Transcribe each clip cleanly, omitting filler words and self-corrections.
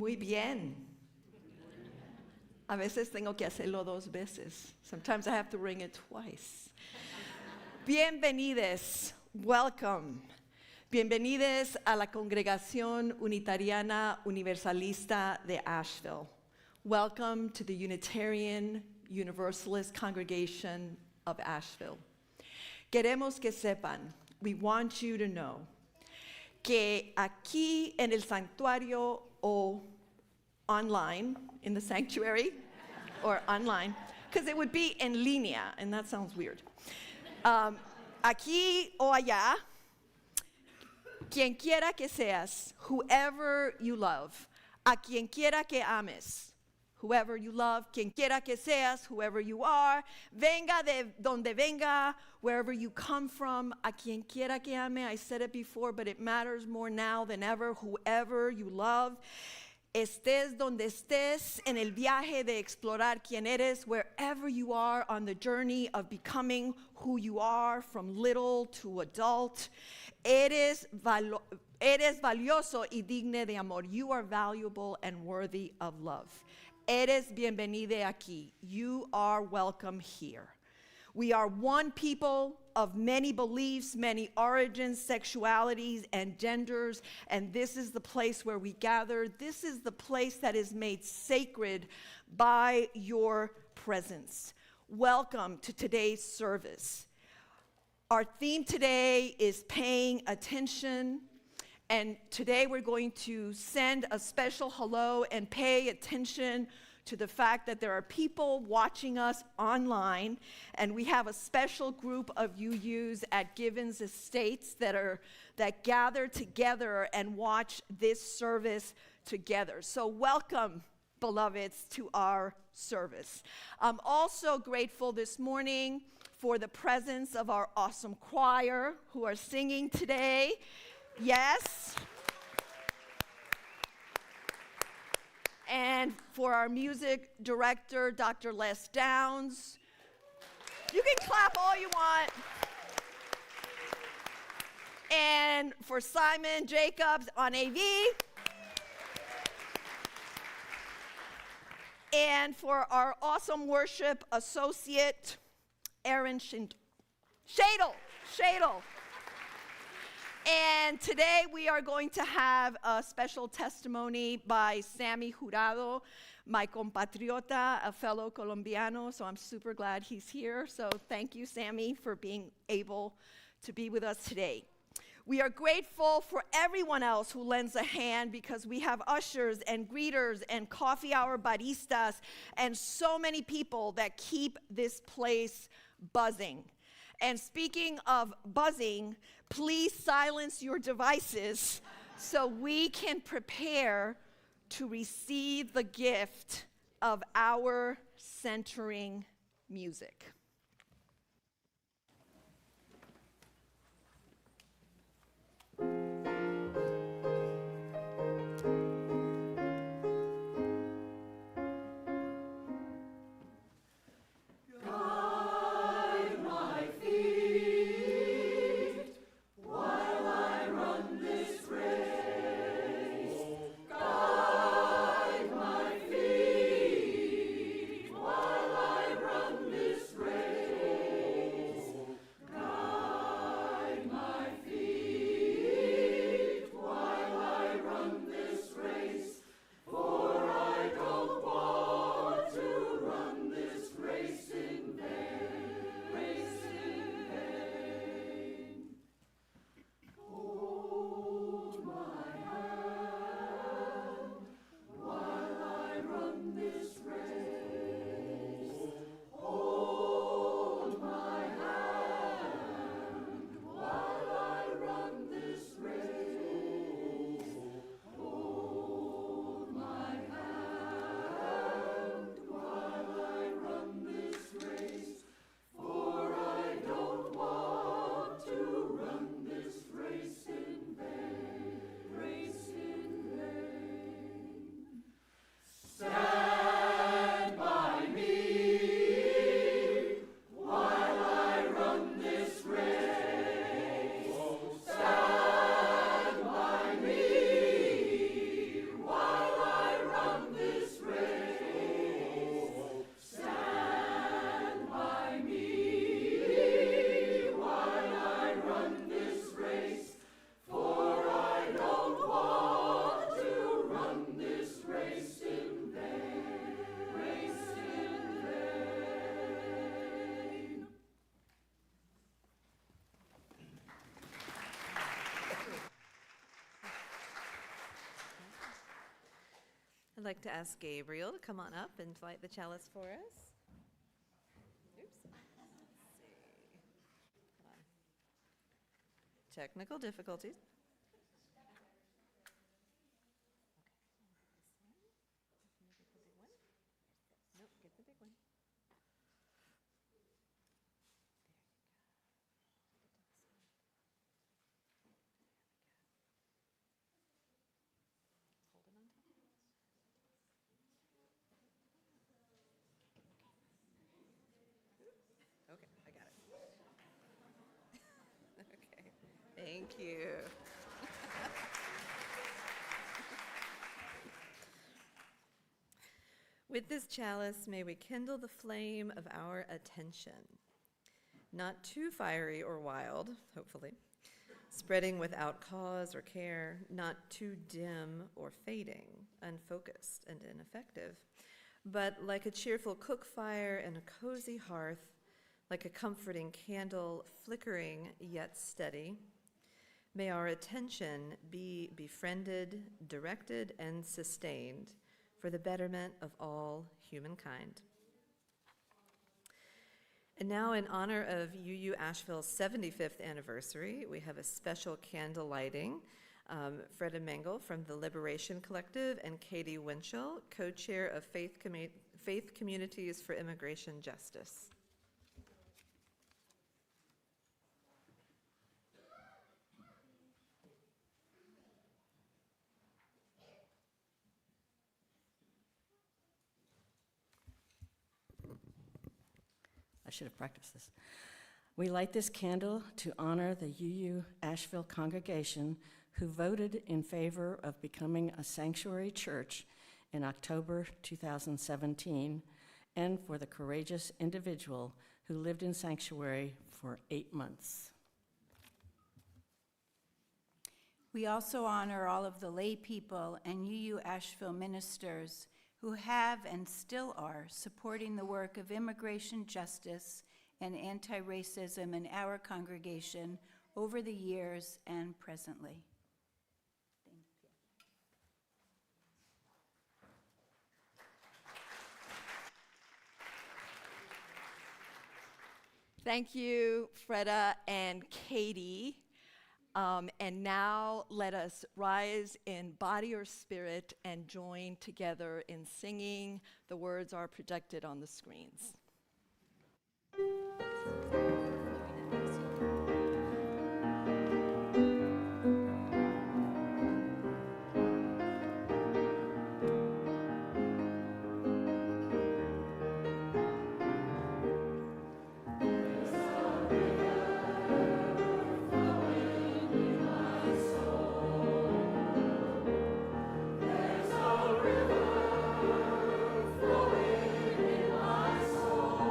Muy bien. A veces tengo que hacerlo 2 veces. Sometimes I have to ring it twice. Bienvenidos. Welcome. Bienvenidos a la Congregación Unitariana Universalista de Asheville. Welcome to the Unitarian Universalist Congregation of Asheville. Queremos que sepan, we want you to know, que aquí en el santuario o online, in the sanctuary, or online, because it would be en línea, and that sounds weird. Aquí o allá, quien quiera que seas, whoever you love, a quien quiera que ames, whoever you love, quien quiera que seas, whoever you are, venga de donde venga, wherever you come from, a quien quiera que ame. I said it before, but it matters more now than ever, whoever you love. Estés donde estés en el viaje de explorar quién eres, wherever you are on the journey of becoming who you are from little to adult. Eres valioso y digno de amor. You are valuable and worthy of love. Eres bienvenida aquí. You are welcome here. We are one people of many beliefs, many origins, sexualities, and genders, and this is the place where we gather. This is the place that is made sacred by your presence. Welcome to today's service. Our theme today is paying attention, and today we're going to send a special hello and pay attention to the fact that there are people watching us online, and we have a special group of UUs at Givens Estates that gather together and watch this service together. So welcome, beloveds, to our service. I'm also grateful this morning for the presence of our awesome choir who are singing today. Yes. And for our music director, Dr. Les Downs. You can clap all you want. And for Simon Jacobs on AV. And for our awesome worship associate, Erin Shadle. And today we are going to have a special testimony by Sammy Jurado, my compatriota, a fellow Colombiano, so I'm super glad he's here. So thank you, Sammy, for being able to be with us today. We are grateful for everyone else who lends a hand because we have ushers and greeters and coffee hour baristas and so many people that keep this place buzzing. And speaking of buzzing, please silence your devices so we can prepare to receive the gift of our centering music. This race. I'd like to ask Gabriel to come on up and light the chalice for us. Oops. Let's see. Hold on. Technical difficulties. Nope, get the big one. Hold it on top. Okay, I got it. Okay, thank you. With this chalice, may we kindle the flame of our attention. Not too fiery or wild, hopefully, spreading without cause or care, not too dim or fading, unfocused and ineffective, but like a cheerful cook fire and a cozy hearth, like a comforting candle, flickering yet steady. May our attention be befriended, directed, and sustained for the betterment of all humankind. And now, in honor of UU Asheville's 75th anniversary, we have a special candle lighting. Freda Mengel from the Liberation Collective and Katie Winchell, co-chair of Faith Communities for Immigration Justice. I should have practiced this. We light this candle to honor the UU Asheville congregation who voted in favor of becoming a sanctuary church in October 2017, and for the courageous individual who lived in sanctuary for 8 months. We also honor all of the lay people and UU Asheville ministers who have and still are supporting the work of immigration justice and anti-racism in our congregation over the years and presently. Thank you. Thank you, Freda and Katie. And now let us rise in body or spirit and join together in singing. The words are projected on the screens. Flowing in my soul.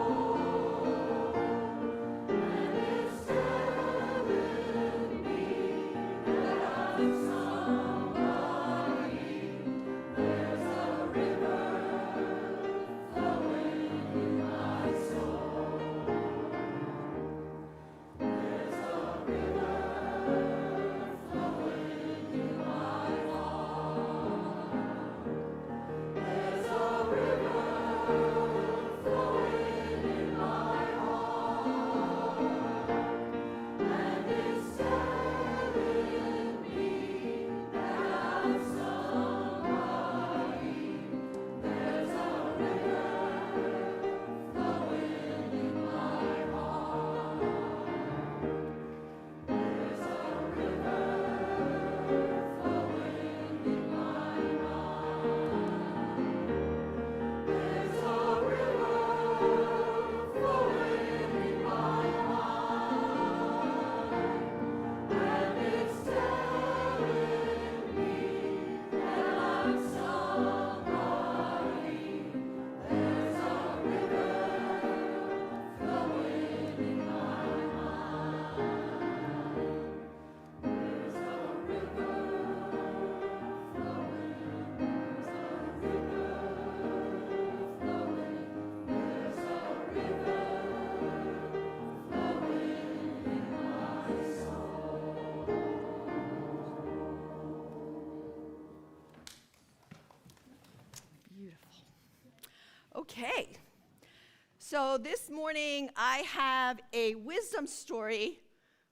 So this morning I have a wisdom story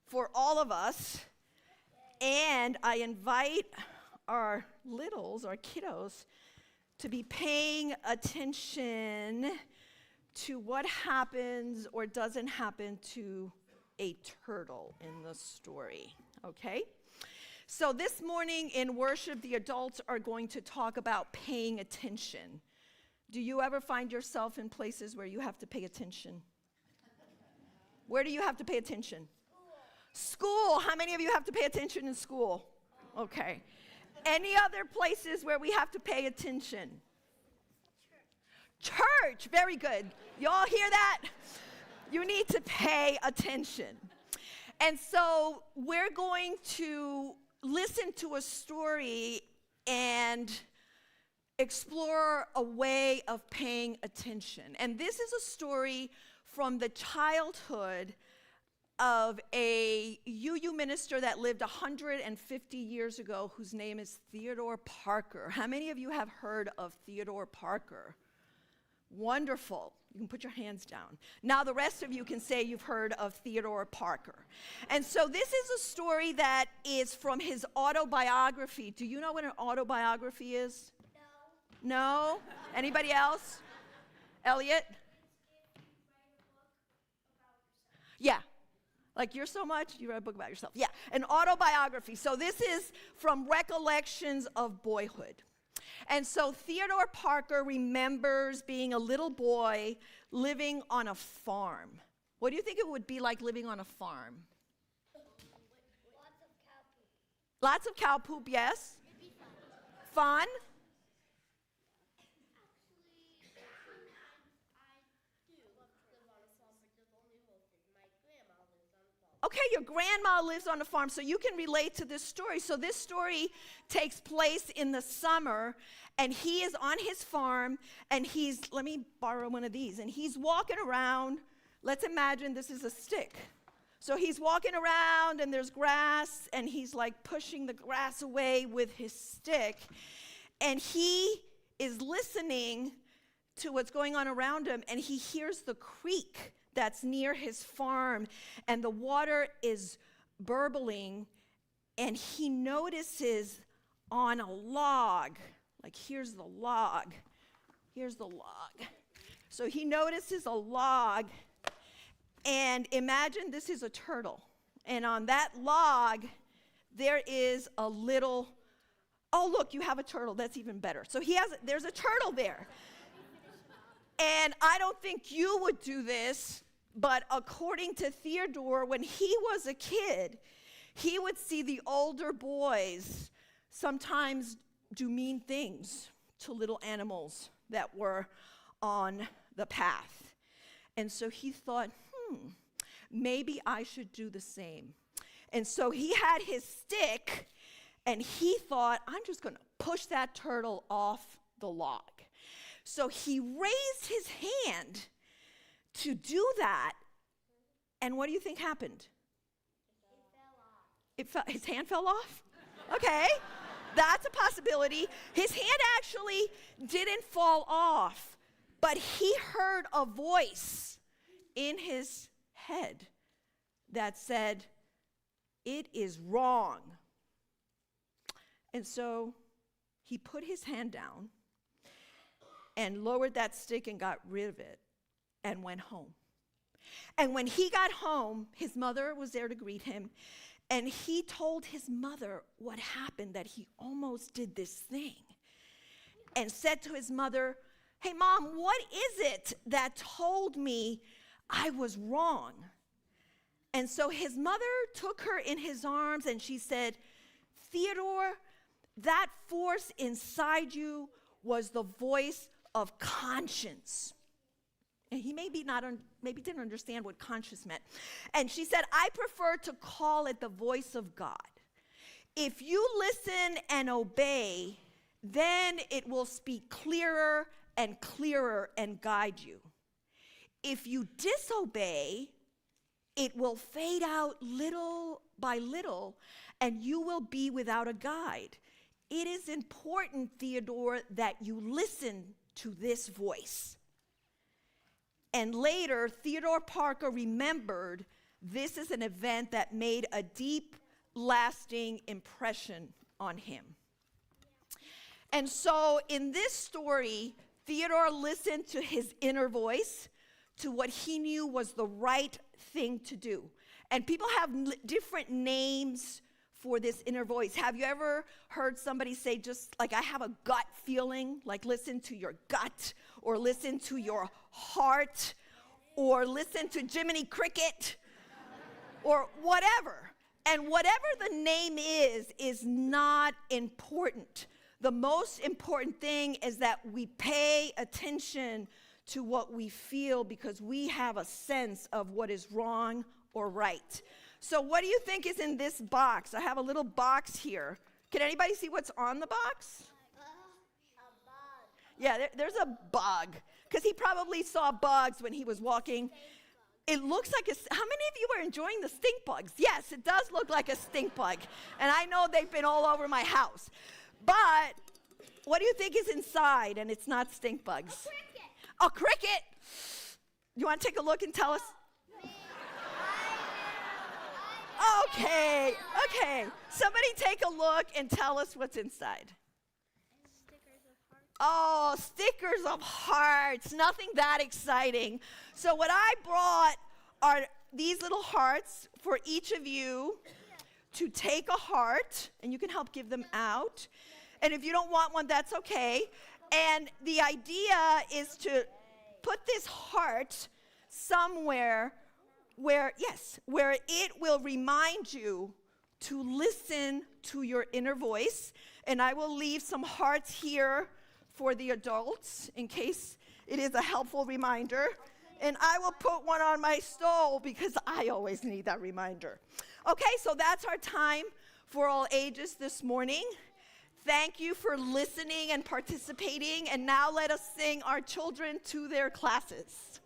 for all of us, and I invite our kiddos, to be paying attention to what happens or doesn't happen to a turtle in the story, okay? So this morning in worship, the adults are going to talk about paying attention. Do you ever find yourself in places where you have to pay attention? Where do you have to pay attention? School. How many of you have to pay attention in school? Okay. Any other places where we have to pay attention? Church. Very good. Y'all hear that? You need to pay attention. And so we're going to listen to a story and explore a way of paying attention. And this is a story from the childhood of a UU minister that lived 150 years ago, whose name is Theodore Parker. How many of you have heard of Theodore Parker? Wonderful. You can put your hands down. Now the rest of you can say you've heard of Theodore Parker. And so this is a story that is from his autobiography. Do you know what an autobiography is? No? Anybody else? Elliot? Yeah. Like you're so much, you write a book about yourself. Yeah, an autobiography. So this is from Recollections of Boyhood. And so Theodore Parker remembers being a little boy living on a farm. What do you think it would be like living on a farm? Lots of cow poop. Lots of cow poop, yes. Maybe fun. Fun? Actually, I do love to live on a farm, but there's only one thing. My grandma lives on a farm. Okay, your grandma lives on a farm, so you can relate to this story. So this story takes place in the summer, and he is on his farm, and let me borrow one of these, and he's walking around. Let's imagine this is a stick. So he's walking around, and there's grass, and he's like pushing the grass away with his stick, and he is listening to what's going on around him, and he hears the creek that's near his farm, and the water is burbling, and he notices on a log, like here's the log. So he notices a log, and imagine this is a turtle, and on that log there is a little, oh look, you have a turtle, that's even better. So there's a turtle there. And I don't think you would do this, but according to Theodore, when he was a kid, he would see the older boys sometimes do mean things to little animals that were on the path. And so he thought, maybe I should do the same. And so he had his stick, and he thought, I'm just going to push that turtle off the log. So he raised his hand to do that, and what do you think happened? It fell off. His hand fell off? Okay, that's a possibility. His hand actually didn't fall off, but he heard a voice in his head that said, it is wrong. And so he put his hand down and lowered that stick and got rid of it and went home. And when he got home, his mother was there to greet him, and he told his mother what happened, that he almost did this thing, and said to his mother, hey, Mom, what is it that told me I was wrong? And so his mother took her in his arms, and she said, Theodore, that force inside you was the voice of conscience. And he maybe didn't understand what conscience meant. And she said, I prefer to call it the voice of God. If you listen and obey, then it will speak clearer and clearer and guide you. If you disobey, it will fade out little by little, and you will be without a guide. It is important, Theodore, that you listen to this voice. And later, Theodore Parker remembered this is an event that made a deep, lasting impression on him. And so in this story, Theodore listened to his inner voice, to what he knew was the right thing to do. And people have different names for this inner voice. Have you ever heard somebody say, just like, I have a gut feeling, like listen to your gut, or listen to your heart, or listen to Jiminy Cricket, or whatever. And whatever the name is not important. The most important thing is that we pay attention to what we feel, because we have a sense of what is wrong or right. So what do you think is in this box? I have a little box here. Can anybody see what's on the box? A bug. Yeah, there's a bug, because he probably saw bugs when he was walking. It looks like how many of you are enjoying the stink bugs? Yes, it does look like a stink bug. And I know they've been all over my house. But what do you think is inside and it's not stink bugs? A cricket. You want to take a look and tell us? Okay. Somebody take a look and tell us what's inside. Stickers of hearts. Oh, stickers of hearts. Nothing that exciting. So what I brought are these little hearts for each of you to take a heart, and you can help give them out. And if you don't want one, that's okay. And the idea is to put this heart somewhere where it will remind you to listen to your inner voice. And I will leave some hearts here for the adults in case it is a helpful reminder. And I will put one on my stove because I always need that reminder. Okay, so that's our time for all ages this morning. Thank you for listening and participating. And now let us sing our children to their classes.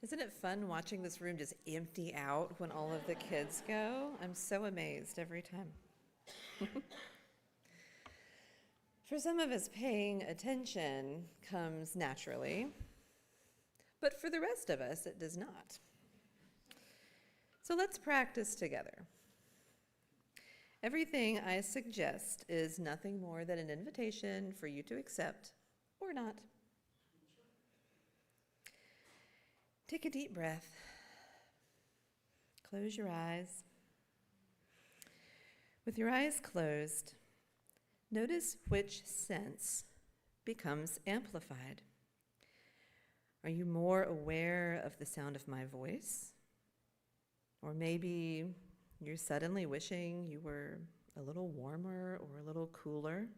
Isn't it fun watching this room just empty out when all of the kids go? I'm so amazed every time. For some of us, paying attention comes naturally, but for the rest of us, it does not. So let's practice together. Everything I suggest is nothing more than an invitation for you to accept or not. Take a deep breath. Close your eyes. With your eyes closed, notice which sense becomes amplified. Are you more aware of the sound of my voice? Or maybe you're suddenly wishing you were a little warmer or a little cooler?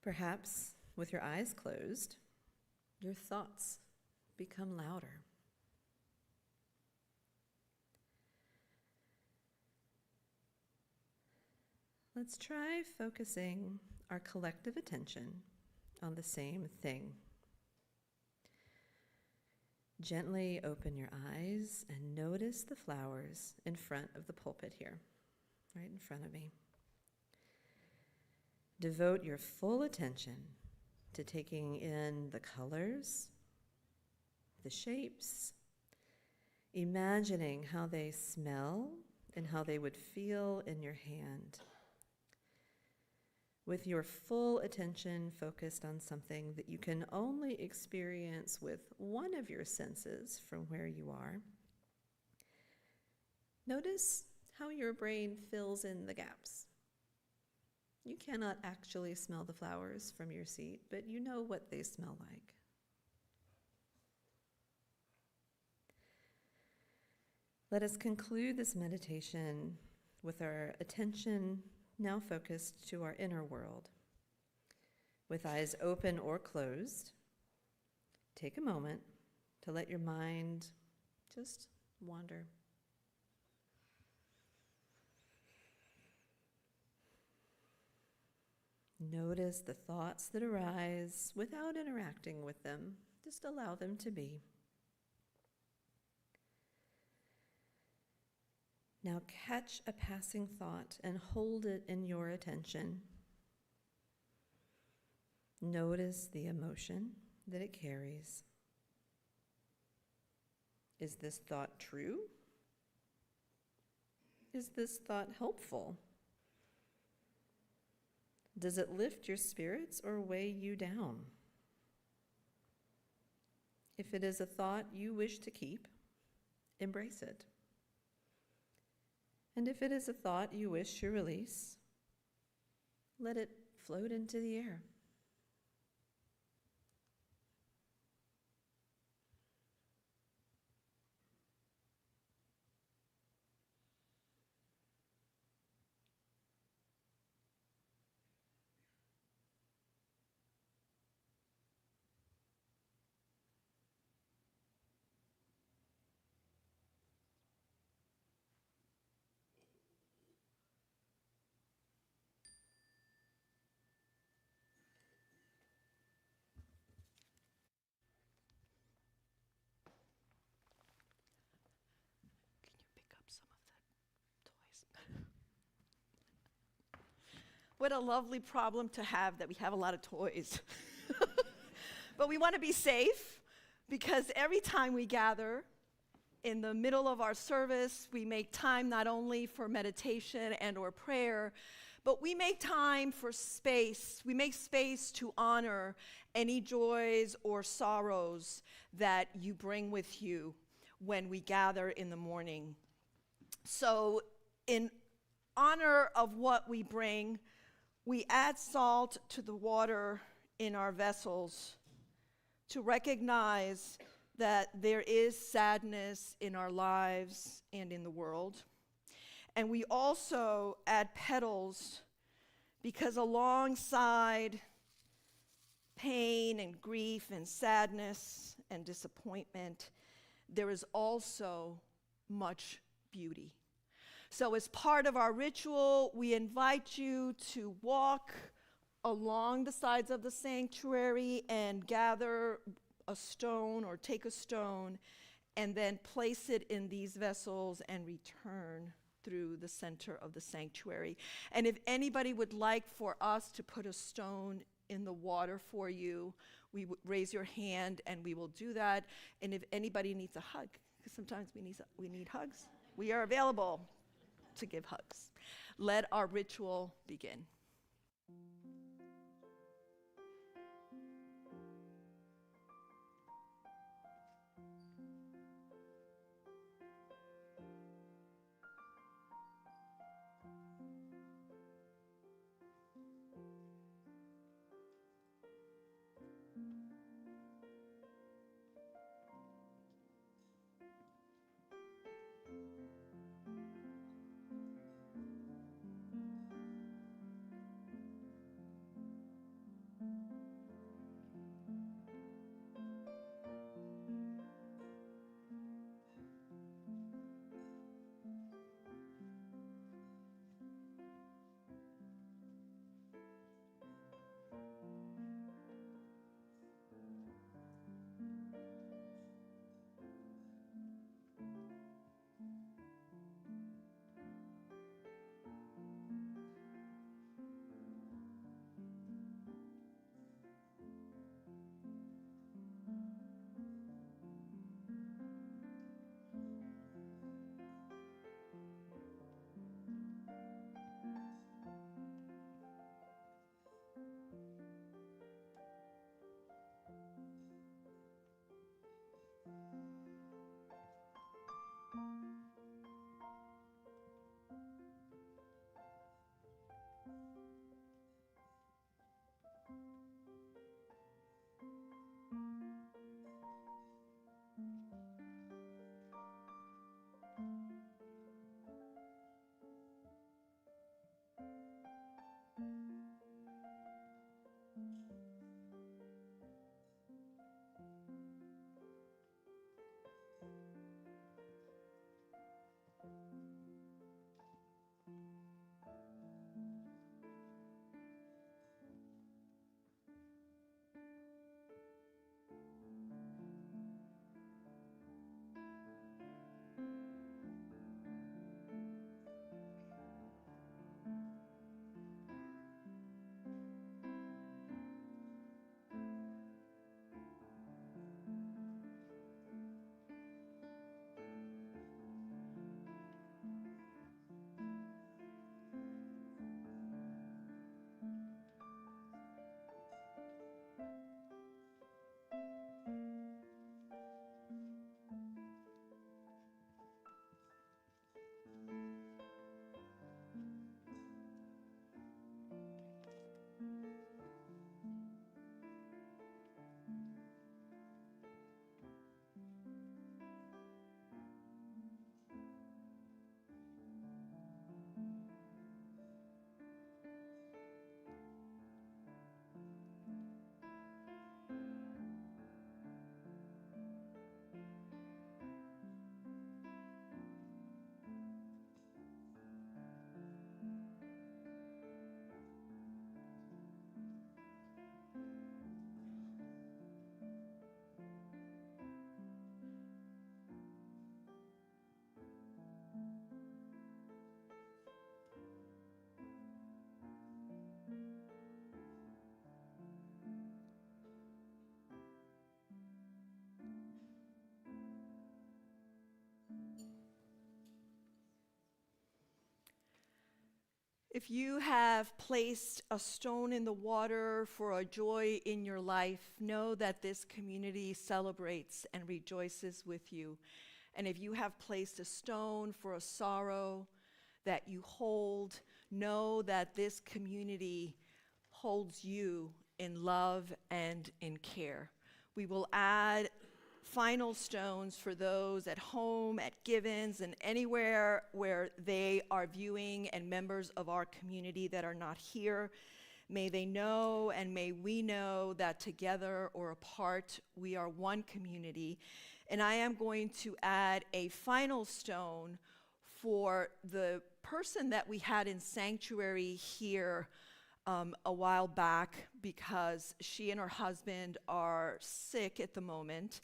Perhaps with your eyes closed, your thoughts become louder. Let's try focusing our collective attention on the same thing. Gently open your eyes and notice the flowers in front of the pulpit here, right in front of me. Devote your full attention to taking in the colors, the shapes, imagining how they smell and how they would feel in your hand. With your full attention focused on something that you can only experience with one of your senses from where you are, notice how your brain fills in the gaps. You cannot actually smell the flowers from your seat, but you know what they smell like. Let us conclude this meditation with our attention now focused to our inner world. With eyes open or closed, take a moment to let your mind just wander. Notice the thoughts that arise without interacting with them. Just allow them to be. Now catch a passing thought and hold it in your attention. Notice the emotion that it carries. Is this thought true? Is this thought helpful? Does it lift your spirits or weigh you down? If it is a thought you wish to keep, embrace it. And if it is a thought you wish to release, let it float into the air. Can you pick up some of the toys? What a lovely problem to have that we have a lot of toys. But we want to be safe because every time we gather in the middle of our service, we make time not only for meditation and or prayer, but we make time for space. We make space to honor any joys or sorrows that you bring with you when we gather in the morning. So in honor of what we bring, we add salt to the water in our vessels to recognize that there is sadness in our lives and in the world. And we also add petals because alongside pain and grief and sadness and disappointment, there is also much beauty. So as part of our ritual, we invite you to walk along the sides of the sanctuary and gather a stone or take a stone and then place it in these vessels and return through the center of the sanctuary. And if anybody would like for us to put a stone in the water for you, raise your hand and we will do that. And if anybody needs a hug, because sometimes we need hugs, we are available to give hugs. Let our ritual begin. If you have placed a stone in the water for a joy in your life, know that this community celebrates and rejoices with you. And if you have placed a stone for a sorrow that you hold, know that this community holds you in love and in care. We will add final stones for those at home, at Givens, and anywhere where they are viewing, and members of our community that are not here. May they know and may we know that together or apart, we are one community. And I am going to add a final stone for the person that we had in sanctuary here a while back, because she and her husband are sick at the moment.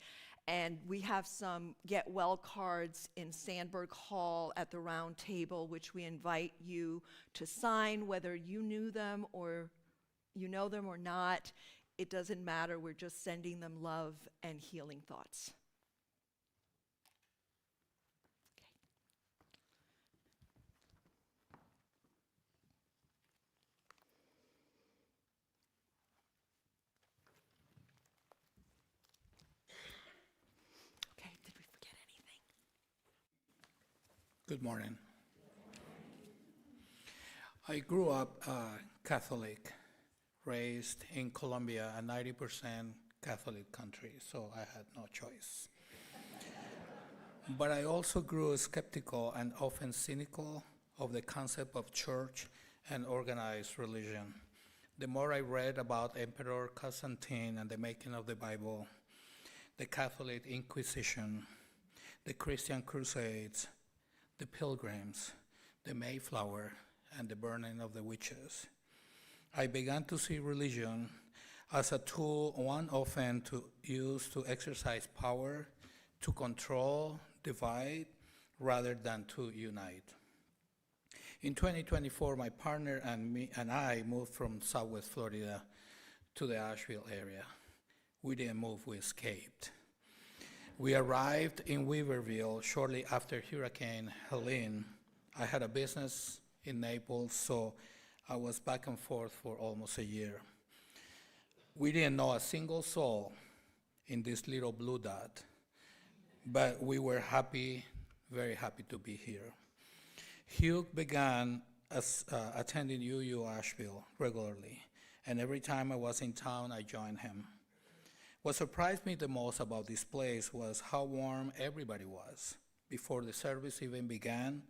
And we have some get well cards in Sandberg Hall at the round table, which we invite you to sign, whether you knew them or you know them or not. It doesn't matter. We're just sending them love and healing thoughts. Okay, did we forget anything? Good morning. I grew up Catholic, raised in Colombia, a 90% Catholic country, so I had no choice. But I also grew skeptical and often cynical of the concept of church and organized religion. The more I read about Emperor Constantine and the making of the Bible, the Catholic Inquisition, the Christian Crusades, the Pilgrims, the Mayflower, and the burning of the witches, I began to see religion as a tool one often used to exercise power, to control, divide, rather than to unite. In 2024, my partner and I moved from Southwest Florida to the Asheville area. We didn't move, we escaped. We arrived in Weaverville shortly after Hurricane Helene. I had a business in Naples, so I was back and forth for almost a year. We didn't know a single soul in this little blue dot, but we were happy, very happy to be here. Hugh began attending UU Asheville regularly, and every time I was in town, I joined him. What surprised me the most about this place was how warm everybody was. Before the service even began,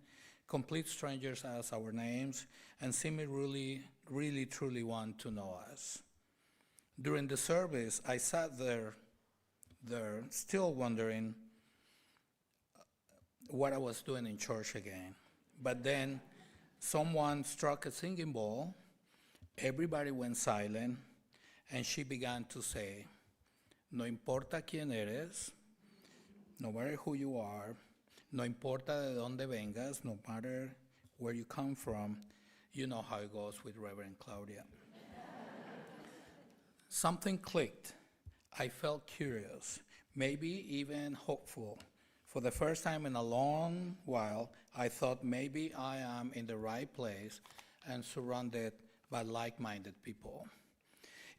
complete strangers asked our names and seemed really, truly want to know us. During the service, I sat there still wondering what I was doing in church again. But then someone struck a singing ball, everybody went silent, and she began to say, "No importa quién eres, no matter who you are, no importa de dónde vengas, no matter where you come from, you know how it goes with Reverend Claudia." Something clicked. I felt curious, maybe even hopeful. For the first time in a long while, I thought maybe I am in the right place and surrounded by like-minded people.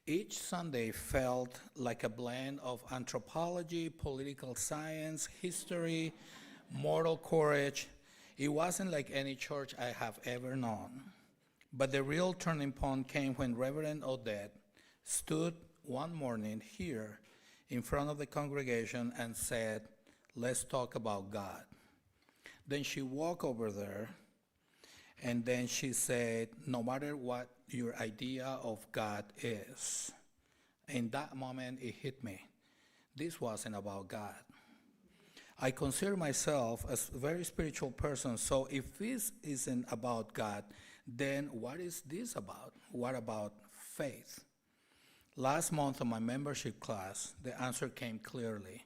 Each Sunday felt like a blend of anthropology, political science, history, moral courage. It wasn't like any church I have ever known. But the real turning point came when Reverend Odette stood one morning here in front of the congregation and said, "Let's talk about God." Then she walked over there, and then she said, "No matter what your idea of God is." In that moment, it hit me. This wasn't about God. I consider myself a very spiritual person, so if this isn't about God, then what is this about? What about faith? Last month in my membership class, the answer came clearly.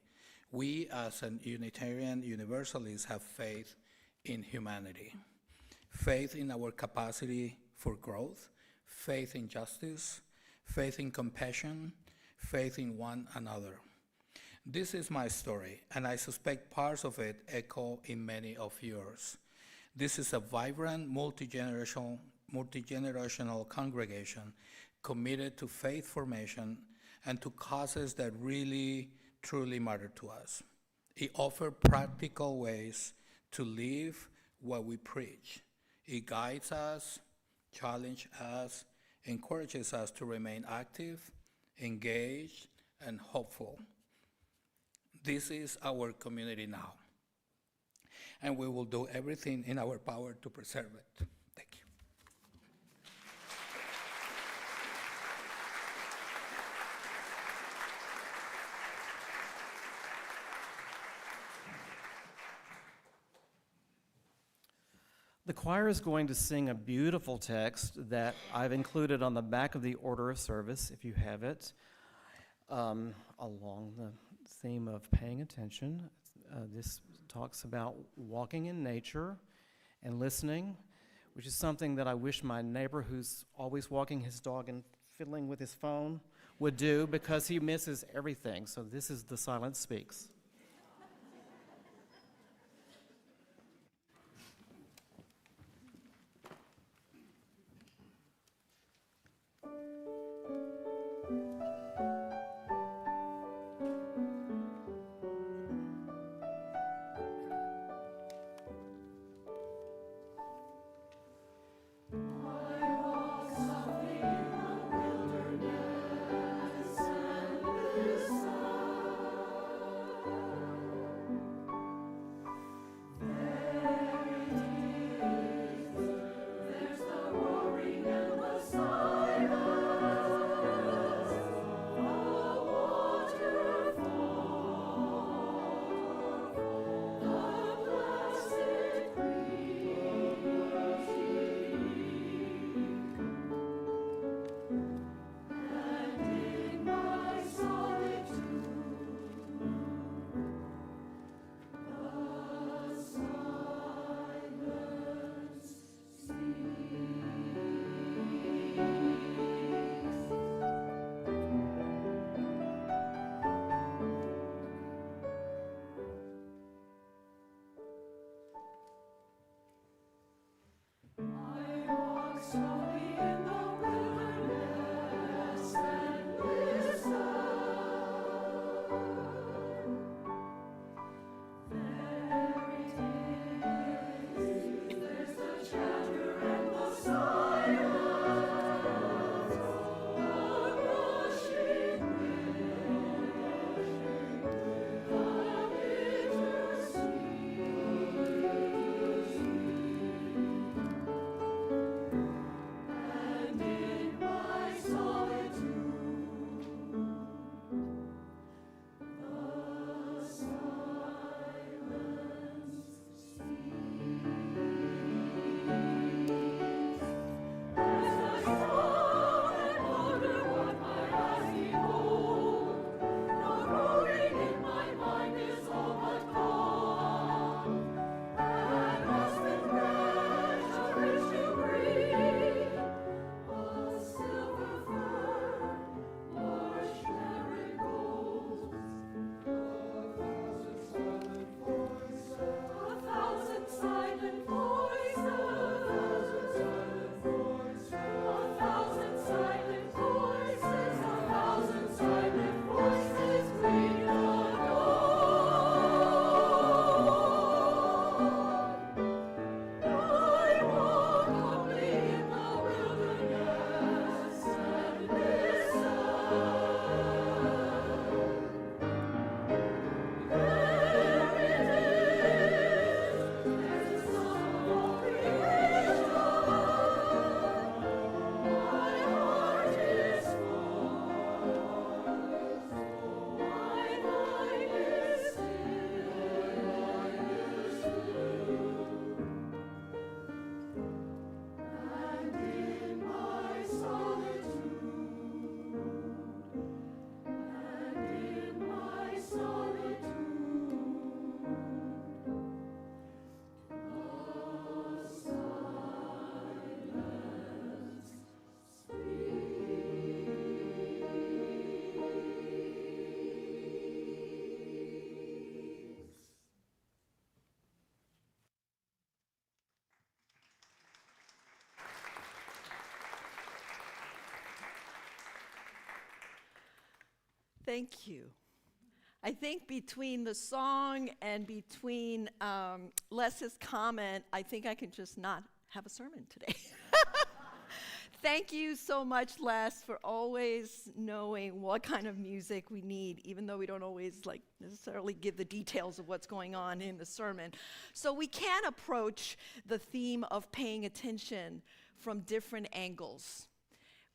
We as a Unitarian Universalists have faith in humanity, faith in our capacity for growth, faith in justice, faith in compassion, faith in one another. This is my story, and I suspect parts of it echo in many of yours. This is a vibrant, multi-generational multi-generational congregation committed to faith formation and to causes that really, truly matter to us. It offers practical ways to live what we preach. It guides us, challenges us, encourages us to remain active, engaged, and hopeful. This is our community now, and we will do everything in our power to preserve it. Thank you. The choir is going to sing a beautiful text that I've included on the back of the order of service, if you have it, along the theme of paying attention. This talks about walking in nature and listening, which is something that I wish my neighbor who's always walking his dog and fiddling with his phone would do, because he misses everything. So this is The Silence Speaks. Thank you. I think between the song and between Les's comment, I think I can just not have a sermon today. Thank you so much, Les, for always knowing what kind of music we need, even though we don't always necessarily give the details of what's going on in the sermon. So we can approach the theme of paying attention from different angles.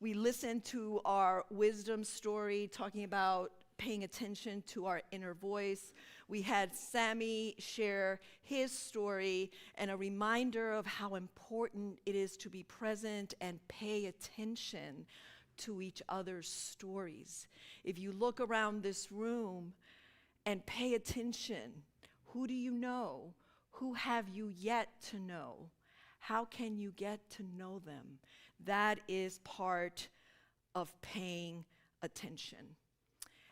We listened to our wisdom story talking about paying attention to our inner voice. We had Sammy share his story and a reminder of how important it is to be present and pay attention to each other's stories. If you look around this room and pay attention, who do you know? Who have you yet to know? How can you get to know them? That is part of paying attention.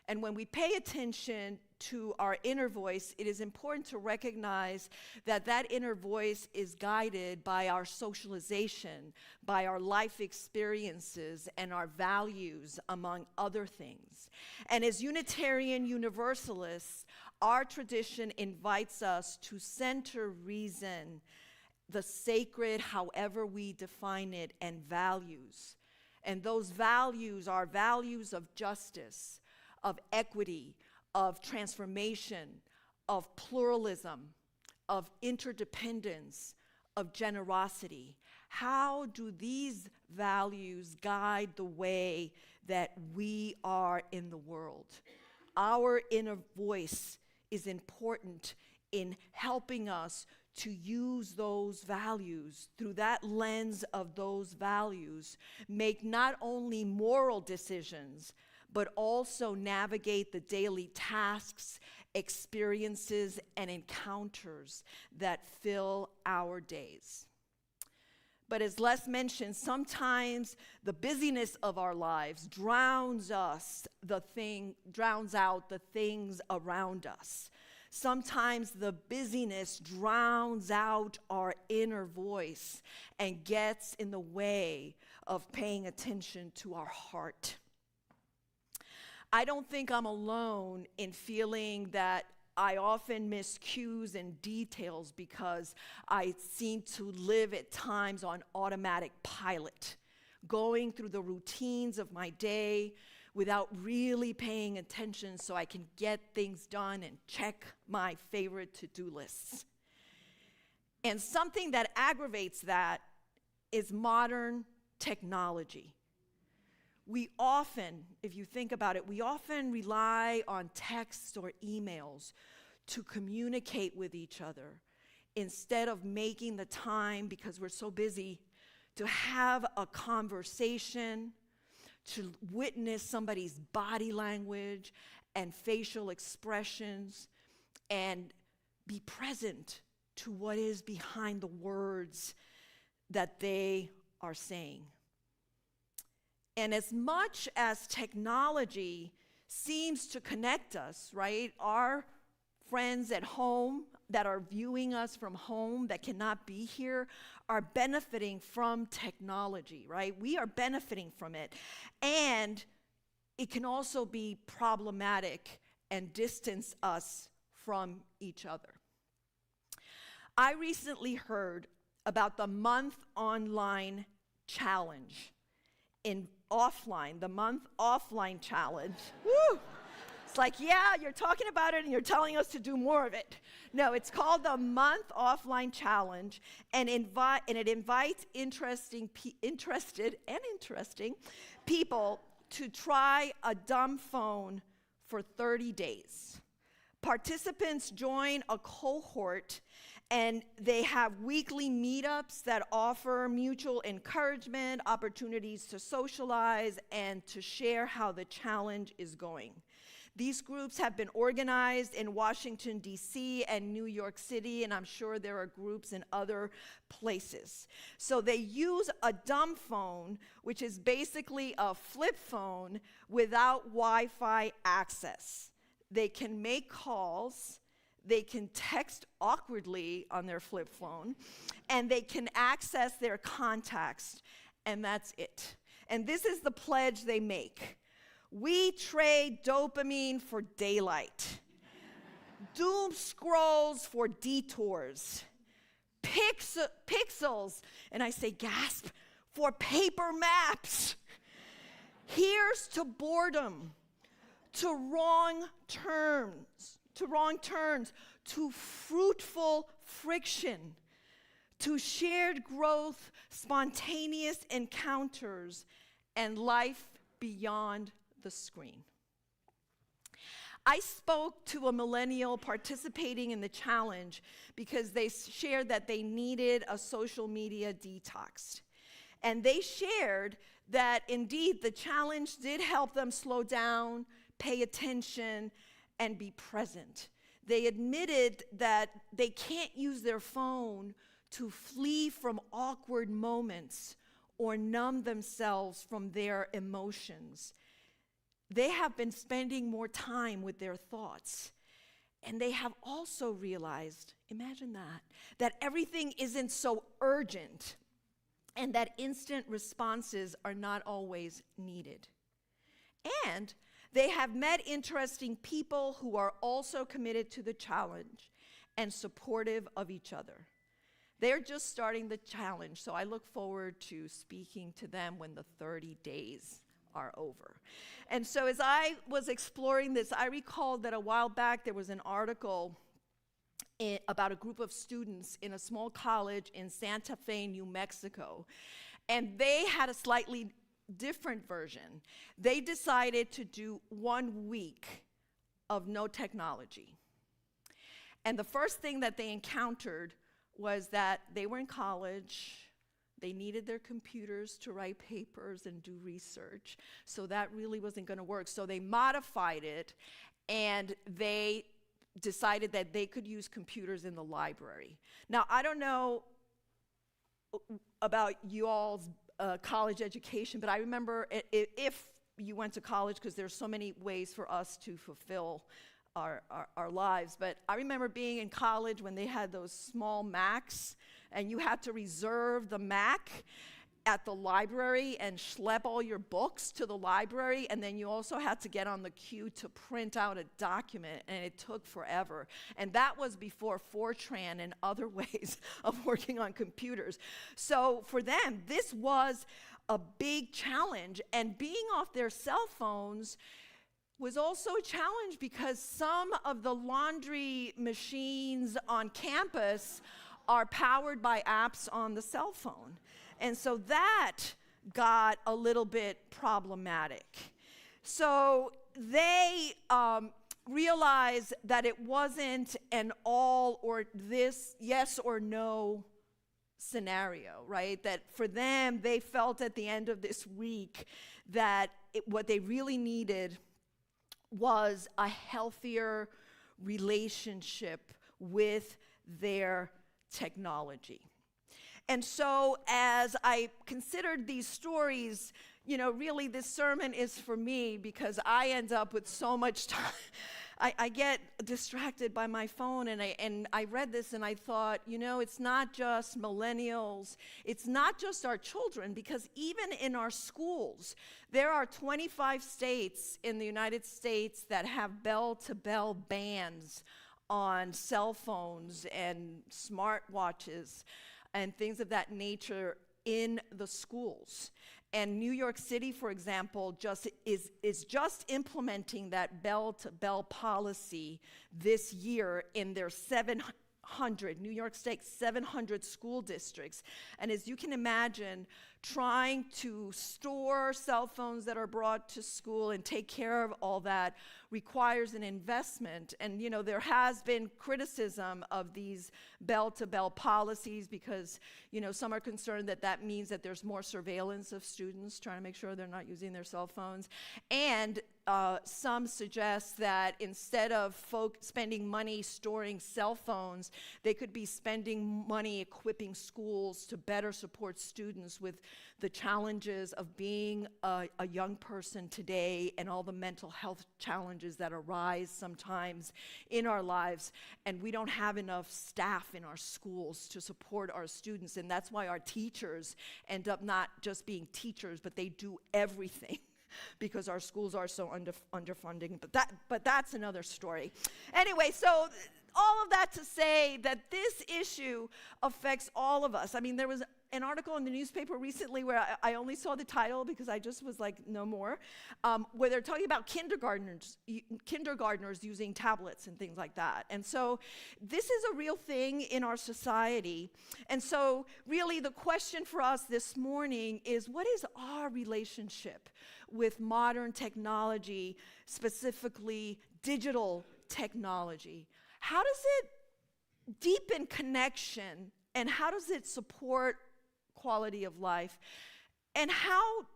And when we pay attention to our inner voice, it is important to recognize that that inner voice is guided by our socialization, by our life experiences, and our values, among other things. And as Unitarian Universalists, our tradition invites us to center reason, the sacred, however we define it, and values. And those values are values of justice, of equity, of transformation, of pluralism, of interdependence, of generosity. How do these values guide the way that we are in the world? Our inner voice is important in helping us to use those values, through that lens of those values, make not only moral decisions, but also navigate the daily tasks, experiences, and encounters that fill our days. But as Les mentioned, sometimes the busyness of our lives drowns out the things around us. Sometimes the busyness drowns out our inner voice and gets in the way of paying attention to our heart. I don't think I'm alone in feeling that I often miss cues and details because I seem to live at times on automatic pilot, going through the routines of my day without really paying attention so I can get things done and check my favorite to-do lists. And something that aggravates that is modern technology. We often, if you think about it, we often rely on texts or emails to communicate with each other instead of making the time, because we're so busy, to have a conversation, to witness somebody's body language and facial expressions, and be present to what is behind the words that they are saying. And as much as technology seems to connect us, right? Our friends at home that are viewing us from home that cannot be here are benefiting from technology, right? We are benefiting from it. And it can also be problematic and distance us from each other. I recently heard about the month online challenge the month offline challenge. Woo! It's like, yeah, you're talking about it and you're telling us to do more of it. No, it's called the month offline challenge, and it invites interested and interesting people to try a dumb phone for 30 days. Participants join a cohort, and they have weekly meetups that offer mutual encouragement, opportunities to socialize, and to share how the challenge is going. These groups have been organized in Washington, D.C. and New York City, and I'm sure there are groups in other places. So they use a dumb phone, which is basically a flip phone without Wi-Fi access. They can make calls, they can text awkwardly on their flip phone, and they can access their contacts, and that's it. And this is the pledge they make. We trade dopamine for daylight, doom scrolls for detours, pixels, and I say gasp, for paper maps. Here's to boredom, to wrong turns, to fruitful friction, to shared growth, spontaneous encounters, and life beyond the screen. I spoke to a millennial participating in the challenge because they shared that they needed a social media detox. And they shared that indeed the challenge did help them slow down, pay attention, and be present. They admitted that they can't use their phone to flee from awkward moments or numb themselves from their emotions. They have been spending more time with their thoughts. And they have also realized, imagine that everything isn't so urgent and that instant responses are not always needed. And they have met interesting people who are also committed to the challenge and supportive of each other. They're just starting the challenge, so I look forward to speaking to them when the 30 days are over. And so as I was exploring this, I recalled that a while back there was an article about a group of students in a small college in Santa Fe, New Mexico. And they had a slightly different version. They decided to do 1 week of no technology. And the first thing that they encountered was that they were in college. They needed their computers to write papers and do research. So that really wasn't going to work. So they modified it, and they decided that they could use computers in the library. Now, I don't know about you all's college education, but I remember if you went to college, because there's so many ways for us to fulfill our lives, but I remember being in college when they had those small Macs, and you had to reserve the Mac at the library and schlep all your books to the library, and then you also had to get on the queue to print out a document, and it took forever. And that was before Fortran and other ways of working on computers. So for them, this was a big challenge, and being off their cell phones was also a challenge because some of the laundry machines on campus are powered by apps on the cell phone. And so that got a little bit problematic. So they realized that it wasn't an all or this, yes or no scenario, right? That for them, they felt at the end of this week that what they really needed was a healthier relationship with their technology. And so as I considered these stories, really this sermon is for me because I end up with so much time. I get distracted by my phone, and I read this and I thought, it's not just millennials, it's not just our children, because even in our schools, there are 25 states in the United States that have bell-to-bell bans on cell phones and smartwatches and things of that nature in the schools. And New York City, for example, is just implementing that bell-to-bell policy this year in their 700, New York State 700 school districts. And as you can imagine, trying to store cell phones that are brought to school and take care of all that requires an investment. And there has been criticism of these bell-to-bell policies because some are concerned that means that there's more surveillance of students, trying to make sure they're not using their cell phones. And some suggest that instead of spending money storing cell phones, they could be spending money equipping schools to better support students with the challenges of being a young person today and all the mental health challenges that arise sometimes in our lives. And we don't have enough staff in our schools to support our students. And that's why our teachers end up not just being teachers, but they do everything because our schools are so underfunding, but that's another story. Anyway, so all of that to say that this issue affects all of us. I mean, there was an article in the newspaper recently where I only saw the title because I just was like, no more, where they're talking about kindergartners using tablets and things like that. And so this is a real thing in our society. And so really the question for us this morning is, what is our relationship with modern technology, specifically digital technology? How does it deepen connection, and how does it support quality of life? And how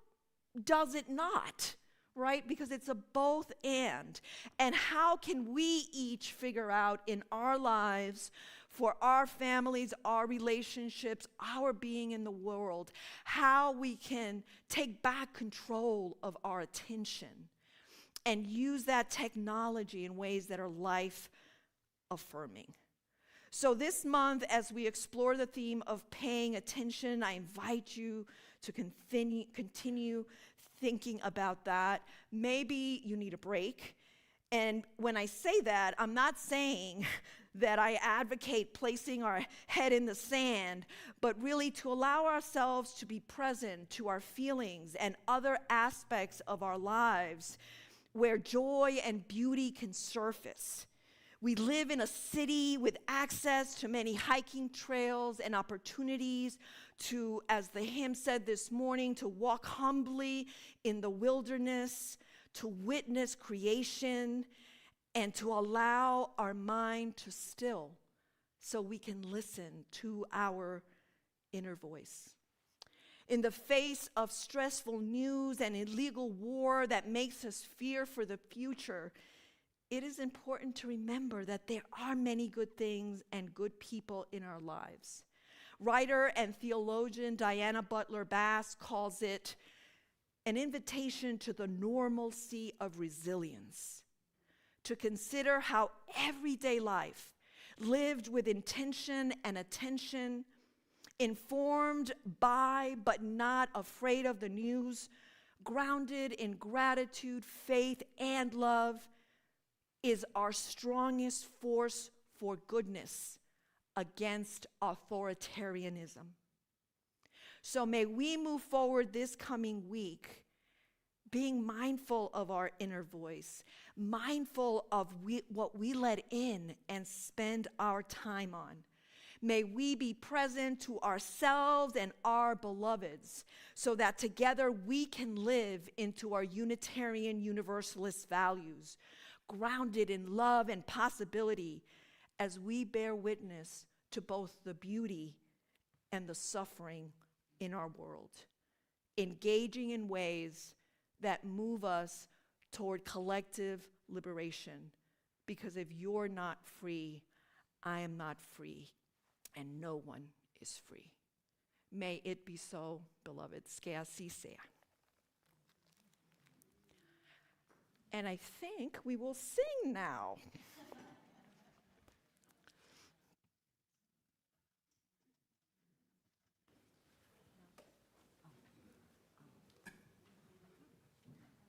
does it not, right? Because it's a both and. And how can we each figure out in our lives, for our families, our relationships, our being in the world, how we can take back control of our attention and use that technology in ways that are life affirming. So this month, as we explore the theme of paying attention, I invite you to continue thinking about that. Maybe you need a break. And when I say that, I'm not saying that I advocate placing our head in the sand, but really to allow ourselves to be present to our feelings and other aspects of our lives where joy and beauty can surface. We live in a city with access to many hiking trails and opportunities to, as the hymn said this morning, to walk humbly in the wilderness, to witness creation, and to allow our mind to still so we can listen to our inner voice. In the face of stressful news and illegal war that makes us fear for the future, it is important to remember that there are many good things and good people in our lives. Writer and theologian Diana Butler Bass calls it an invitation to the normalcy of resilience, to consider how everyday life, lived with intention and attention, informed by but not afraid of the news, grounded in gratitude, faith, and love, is our strongest force for goodness against authoritarianism. So may we move forward this coming week being mindful of our inner voice, mindful of what we let in and spend our time on. May we be present to ourselves and our beloveds so that together we can live into our Unitarian Universalist values, grounded in love and possibility as we bear witness to both the beauty and the suffering in our world, engaging in ways that move us toward collective liberation. Because if you're not free, I am not free, and no one is free. May it be so, beloveds. Que así sea. And I think we will sing now.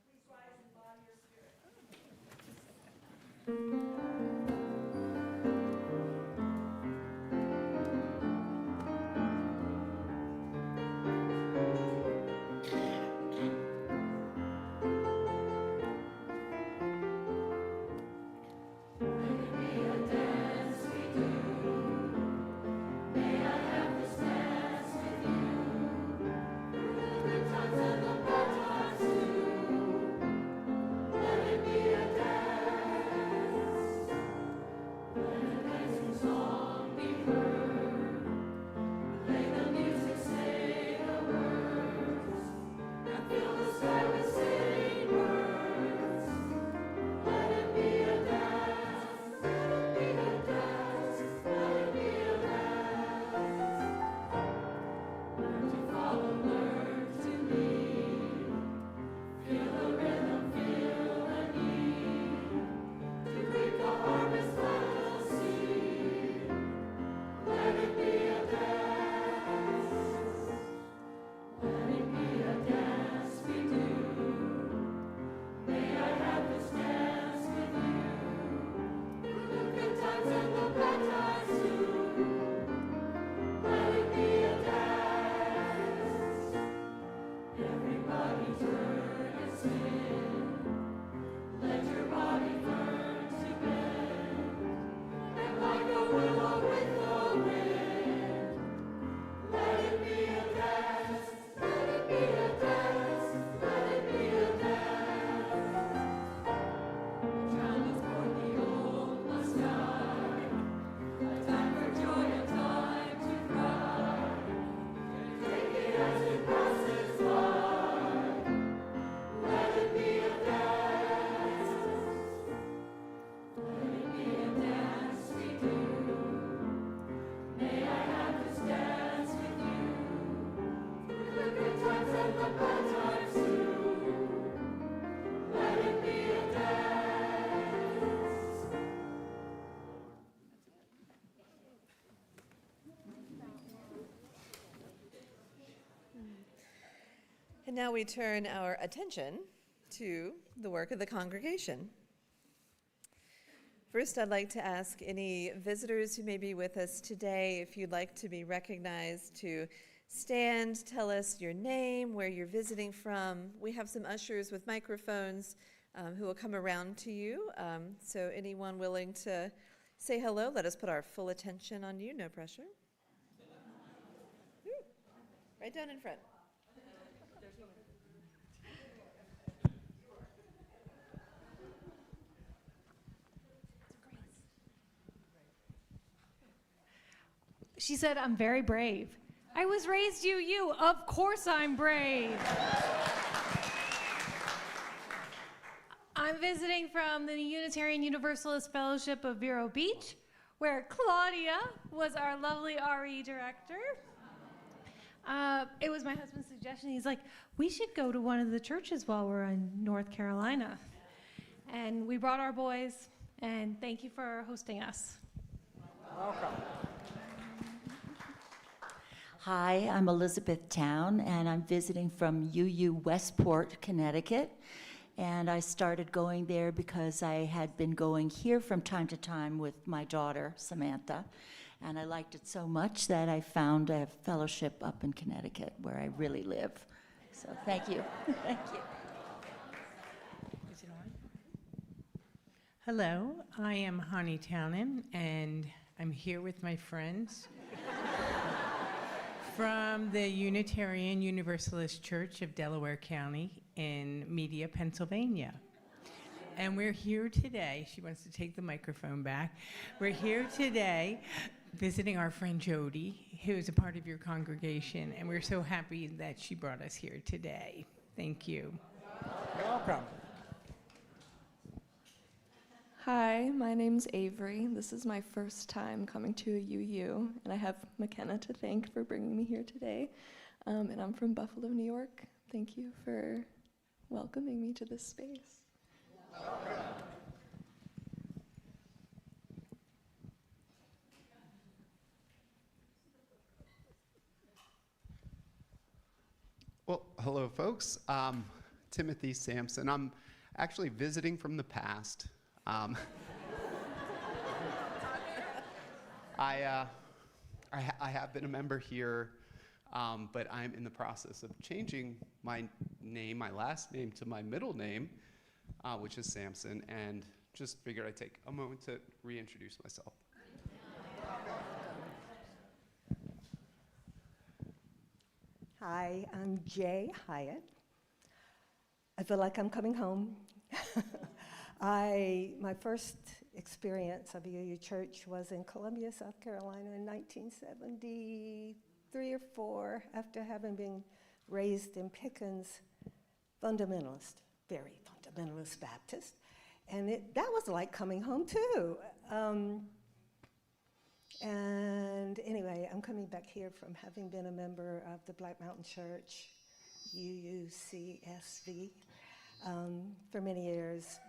Please rise in body or spirit. Now we turn our attention to the work of the congregation. First, I'd like to ask any visitors who may be with us today, if you'd like to be recognized, to stand, tell us your name, where you're visiting from. We have some ushers with microphones who will come around to you. So anyone willing to say hello, let us put our full attention on you, no pressure. Ooh, right down in front. She said, I'm very brave. I was raised UU. Of course I'm brave. I'm visiting from the Unitarian Universalist Fellowship of Vero Beach, where Claudia was our lovely RE director. It was my husband's suggestion. He's like, we should go to one of the churches while we're in North Carolina. And we brought our boys, and thank you for hosting us. Welcome. Hi, I'm Elizabeth Town, and I'm visiting from UU Westport, Connecticut. And I started going there because I had been going here from time to time with my daughter, Samantha. And I liked it so much that I found a fellowship up in Connecticut where I really live. So thank you. Thank you. Is it on? Hello, I am Honey Townend, and I'm here with my friends from the Unitarian Universalist Church of Delaware County in Media, Pennsylvania. And we're here today, she wants to take the microphone back. We're here today visiting our friend Jody, who is a part of your congregation, and we're so happy that she brought us here today. Thank you. Welcome. Hi, my name's Avery. This is my first time coming to a UU, and I have McKenna to thank for bringing me here today. And I'm from Buffalo, New York. Thank you for welcoming me to this space. Well, hello, folks. Timothy Sampson. I'm actually visiting from the past. I have been a member here, but I'm in the process of changing my name, my last name, to my middle name, which is Sampson, and just figured I'd take a moment to reintroduce myself. Hi, I'm Jay Hyatt. I feel like I'm coming home. My first experience of UU Church was in Columbia, South Carolina in 1973 or 4, after having been raised in Pickens, fundamentalist, very fundamentalist Baptist. And that was like coming home too. And anyway, I'm coming back here from having been a member of the Black Mountain Church, UUCSV, for many years.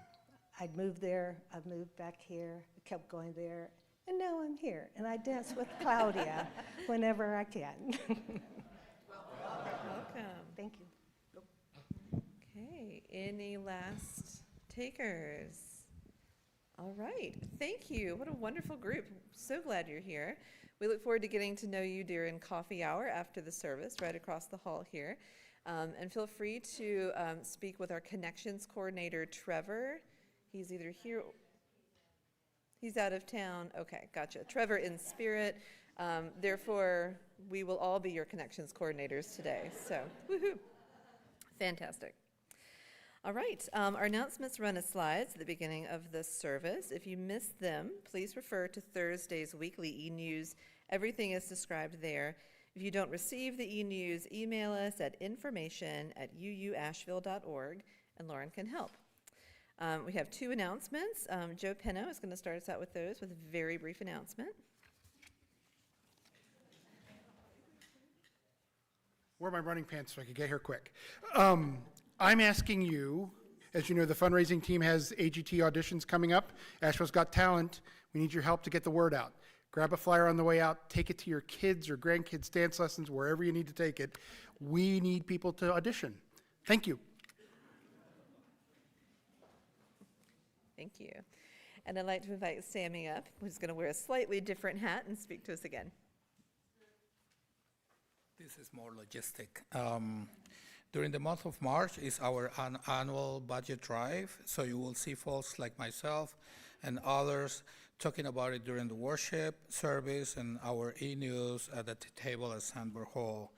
I'd moved there, I've moved back here, I kept going there, and now I'm here. And I dance with Claudia whenever I can. Welcome. Thank you. Okay, any last takers? All right, thank you. What a wonderful group. So glad you're here. We look forward to getting to know you during coffee hour after the service, right across the hall here. And feel free to speak with our connections coordinator, Trevor. He's either here, he's out of town. Okay, gotcha. Trevor in spirit. Therefore, we will all be your connections coordinators today. So, woohoo. Fantastic. All right, our announcements run as slides at the beginning of the service. If you missed them, please refer to Thursday's weekly e-news. Everything is described there. If you don't receive the e-news, email us at information@uuasheville.org, and Lauren can help. We have 2 announcements. Joe Peno is going to start us out with those with a very brief announcement. Where are my running pants so I can get here quick? I'm asking you, as you know, the fundraising team has AGT auditions coming up. Asheville's Got Talent. We need your help to get the word out. Grab a flyer on the way out, take it to your kids or grandkids' dance lessons, wherever you need to take it. We need people to audition. Thank you. Thank you. And I'd like to invite Sammy up, who's going to wear a slightly different hat and speak to us again. This is more logistic. During the month of March is our annual budget drive, so you will see folks like myself and others talking about it during the worship service and our e-news at the table at Sandberg Hall.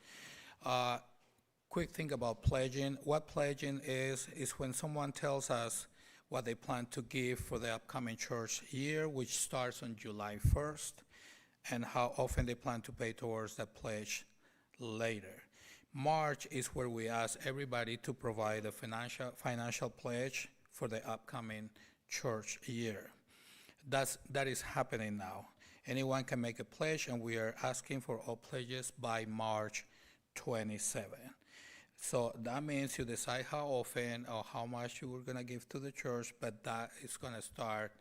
Quick thing about pledging. What pledging is when someone tells us what they plan to give for the upcoming church year, which starts on July 1st, and how often they plan to pay towards that pledge later. March is where we ask everybody to provide a financial pledge for the upcoming church year. That is happening now. Anyone can make a pledge, and we are asking for all pledges by March 27. So that means you decide how often or how much you were going to give to the church, but that is going to start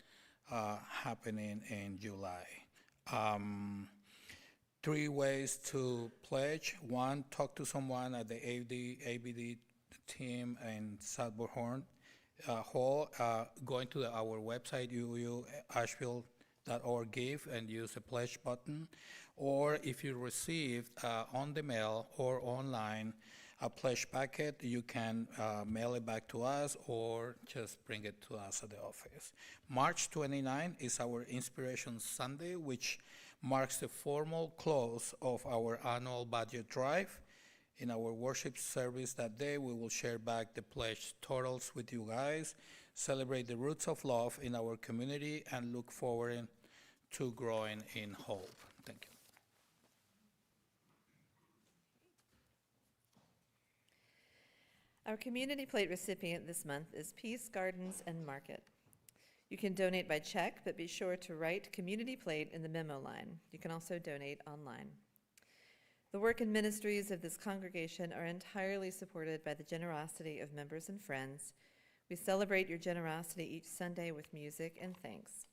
happening in July. 3 ways to pledge. 1, talk to someone at the ABD team in Sandberg Hall. Going to our website, uuasheville.org, give, and use the pledge button. Or if you received on the mail or online a pledge packet, you can mail it back to us or just bring it to us at the office. March 29 is our Inspiration Sunday, which marks the formal close of our annual budget drive. In our worship service that day, we will share back the pledge totals with you guys, celebrate the roots of love in our community, and look forward to growing in hope. Thank you. Our community plate recipient this month is Peace Gardens and Market. You can donate by check, but be sure to write community plate in the memo line. You can also donate online. The work and ministries of this congregation are entirely supported by the generosity of members and friends. We celebrate your generosity each Sunday with music and thanks.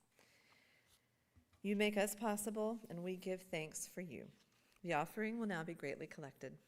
You make us possible, and we give thanks for you. The offering will now be greatly collected.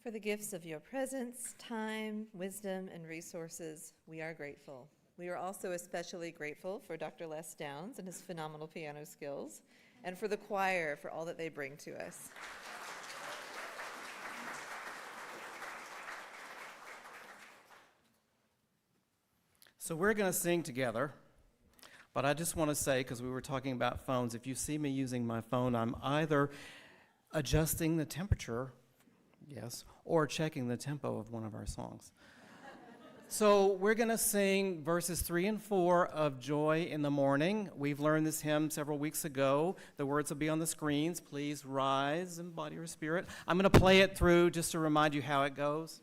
For the gifts of your presence, time, wisdom, and resources, we are grateful. We are also especially grateful for Dr. Les Downs and his phenomenal piano skills, and for the choir for all that they bring to us. So we're going to sing together, but I just want to say, because we were talking about phones, if you see me using my phone, I'm either adjusting the temperature, yes, or checking the tempo of one of our songs. So we're going to sing verses 3 and 4 of Joy in the Morning. We've learned this hymn several weeks ago. The words will be on the screens. Please rise in body or spirit. I'm going to play it through just to remind you how it goes.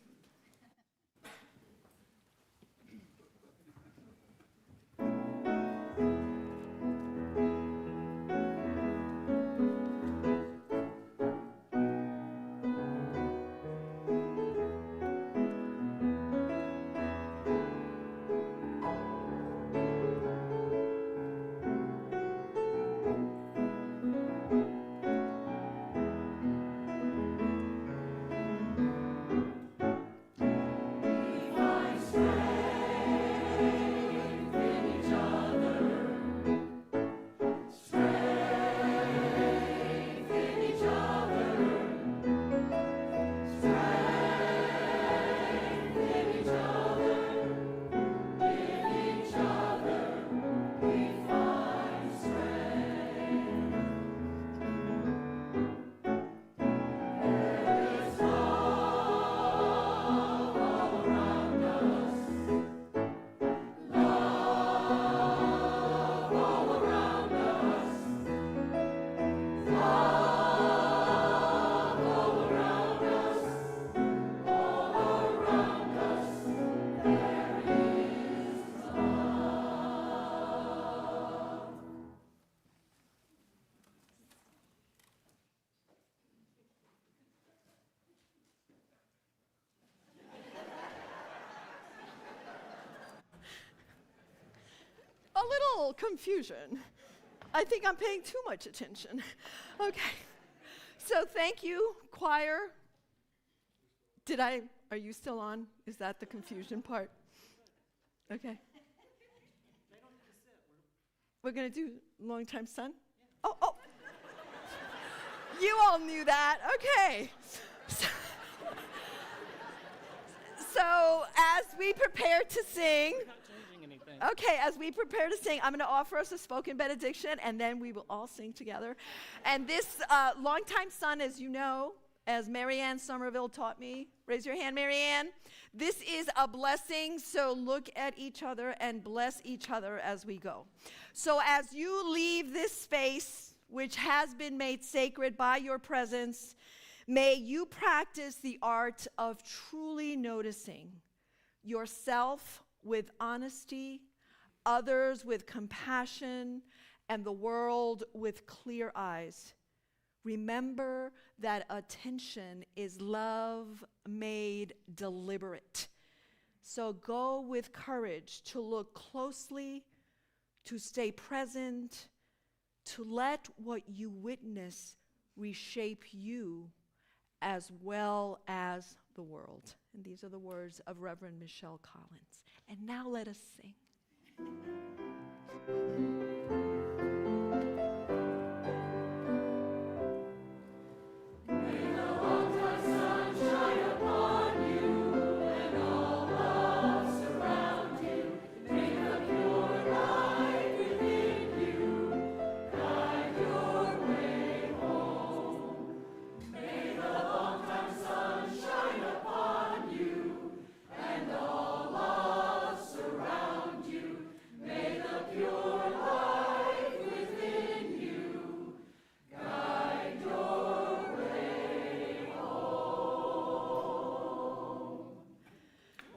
A little confusion. I think I'm paying too much attention. Okay. So thank you, choir. Are you still on? Is that the confusion part? Okay. We're going to do Long Time Son? Oh. You all knew that. Okay. So as we prepare to sing, as we prepare to sing, I'm going to offer us a spoken benediction, and then we will all sing together. And this Longtime Son, as you know, as Marianne Somerville taught me, raise your hand, Marianne. This is a blessing, so look at each other and bless each other as we go. So as you leave this space, which has been made sacred by your presence, may you practice the art of truly noticing yourself with honesty, others with compassion, and the world with clear eyes. Remember that attention is love made deliberate. So go with courage to look closely, to stay present, to let what you witness reshape you as well as the world. And these are the words of Reverend Michelle Collins. And now let us sing.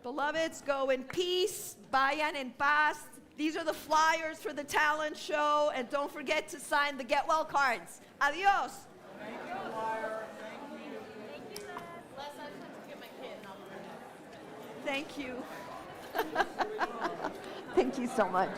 Beloveds, go in peace, vayan en paz. These are the flyers for the talent show, and don't forget to sign the get well cards. Adios. Thank you, choir. Thank you. Thank you, Les. Les, I just have to get my kid. Thank you. Thank you so much.